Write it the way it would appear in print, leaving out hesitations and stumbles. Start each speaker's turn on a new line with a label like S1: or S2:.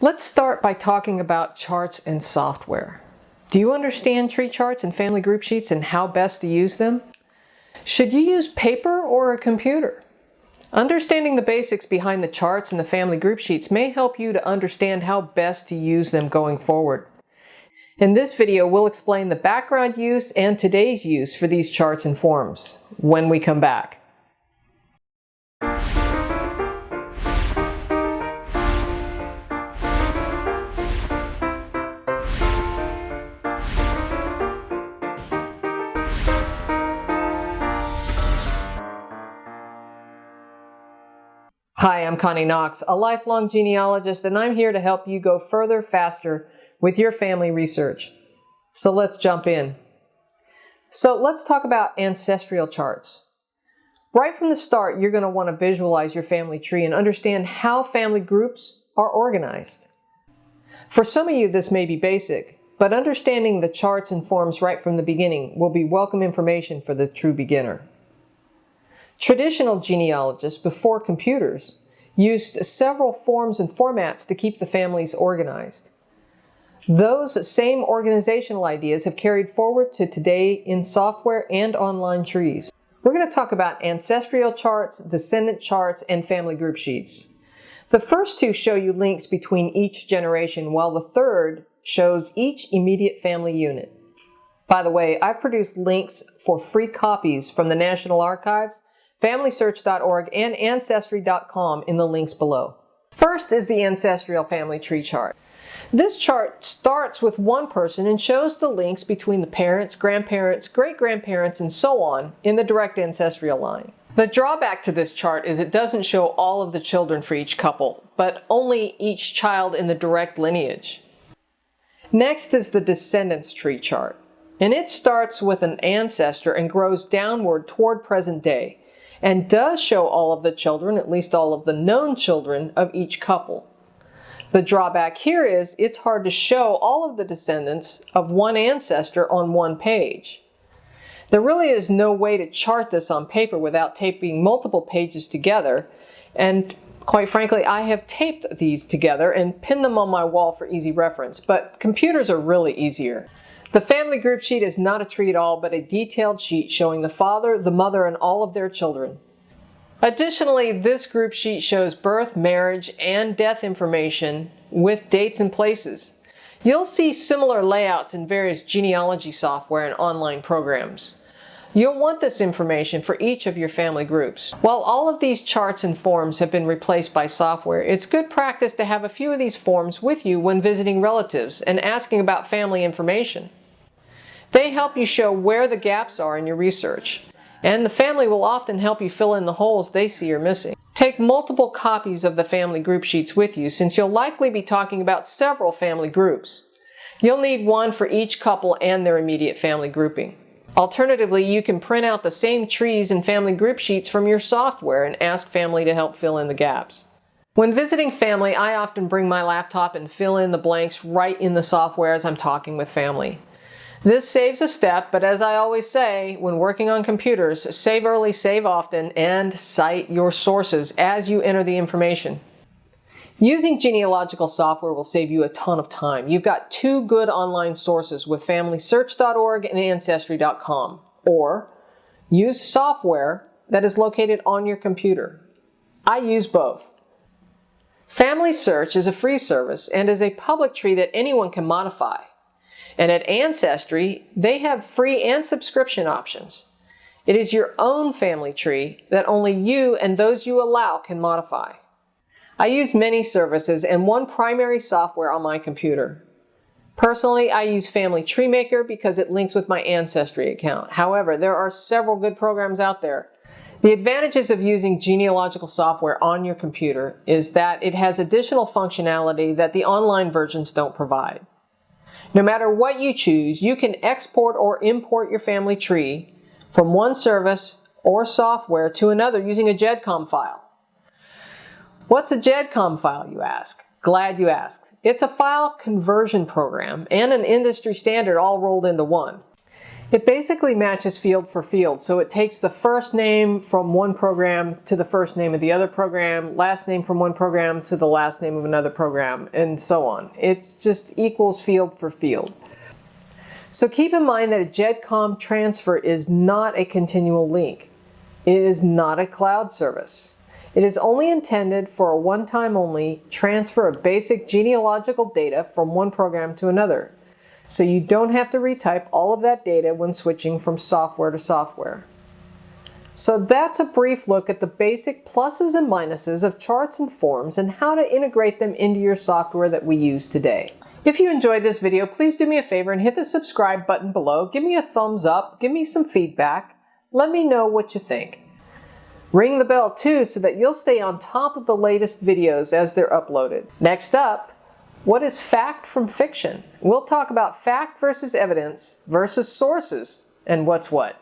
S1: Let's start by talking about charts and software. Do you understand tree charts and family group sheets and how best to use them? Should you use paper or a computer? Understanding the basics behind the charts and the family group sheets may help you to understand how best to use them going forward. In this video, we'll explain the background use and today's use for these charts and forms when we come back. Hi, I'm Connie Knox, a lifelong genealogist, and I'm here to help you go further faster with your family research. So let's jump in. So let's talk about ancestral charts. Right from the start, you're going to want to visualize your family tree and understand how family groups are organized. For some of you, this may be basic, but understanding the charts and forms right from the beginning will be welcome information for the true beginner. Traditional genealogists before computers used several forms and formats to keep the families organized. Those same organizational ideas have carried forward to today in software and online trees. We're going to talk about ancestral charts, descendant charts, and family group sheets. The first two show you links between each generation, while the third shows each immediate family unit. By the way, I've produced links for free copies from the National Archives, FamilySearch.org, and Ancestry.com in the links below. First is the ancestral family tree chart. This chart starts with one person and shows the links between the parents, grandparents, great-grandparents, and so on in the direct ancestral line. The drawback to this chart is it doesn't show all of the children for each couple, but only each child in the direct lineage. Next is the descendants tree chart, and it starts with an ancestor and grows downward toward present day, and does show all of the children, at least all of the known children, of each couple. The drawback here is it's hard to show all of the descendants of one ancestor on one page. There really is no way to chart this on paper without taping multiple pages together, and quite frankly, I have taped these together and pinned them on my wall for easy reference, but computers are really easier. The family group sheet is not a tree at all, but a detailed sheet showing the father, the mother, and all of their children. Additionally, this group sheet shows birth, marriage, and death information with dates and places. You'll see similar layouts in various genealogy software and online programs. You'll want this information for each of your family groups. While all of these charts and forms have been replaced by software, it's good practice to have a few of these forms with you when visiting relatives and asking about family information. They help you show where the gaps are in your research, and the family will often help you fill in the holes they see are missing. Take multiple copies of the family group sheets with you, since you'll likely be talking about several family groups. You'll need one for each couple and their immediate family grouping. Alternatively, you can print out the same trees and family group sheets from your software and ask family to help fill in the gaps. When visiting family, I often bring my laptop and fill in the blanks right in the software as I'm talking with family. This saves a step, but as I always say, when working on computers, save early, save often, and cite your sources as you enter the information. Using genealogical software will save you a ton of time. You've got two good online sources with FamilySearch.org and Ancestry.com, or use software that is located on your computer. I use both. FamilySearch is a free service and is a public tree that anyone can modify. And at Ancestry, they have free and subscription options. It is your own family tree that only you and those you allow can modify. I use many services and one primary software on my computer. Personally, I use Family Tree Maker because it links with my Ancestry account. However, there are several good programs out there. The advantages of using genealogical software on your computer is that it has additional functionality that the online versions don't provide. No matter what you choose, you can export or import your family tree from one service or software to another using a GEDCOM file. What's a GEDCOM file, you ask? Glad you asked. It's a file conversion program and an industry standard all rolled into one. It basically matches field for field. So it takes the first name from one program to the first name of the other program, last name from one program to the last name of another program, and so on. It's just equals field for field. So keep in mind that a GEDCOM transfer is not a continual link. It is not a cloud service. It is only intended for a one-time only transfer of basic genealogical data from one program to another. So you don't have to retype all of that data when switching from software to software. So that's a brief look at the basic pluses and minuses of charts and forms and how to integrate them into your software that we use today. If you enjoyed this video, please do me a favor and hit the subscribe button below. Give me a thumbs up, give me some feedback. Let me know what you think. Ring the bell too so that you'll stay on top of the latest videos as they're uploaded. Next up, what is fact from fiction? We'll talk about fact versus evidence versus sources and what's what.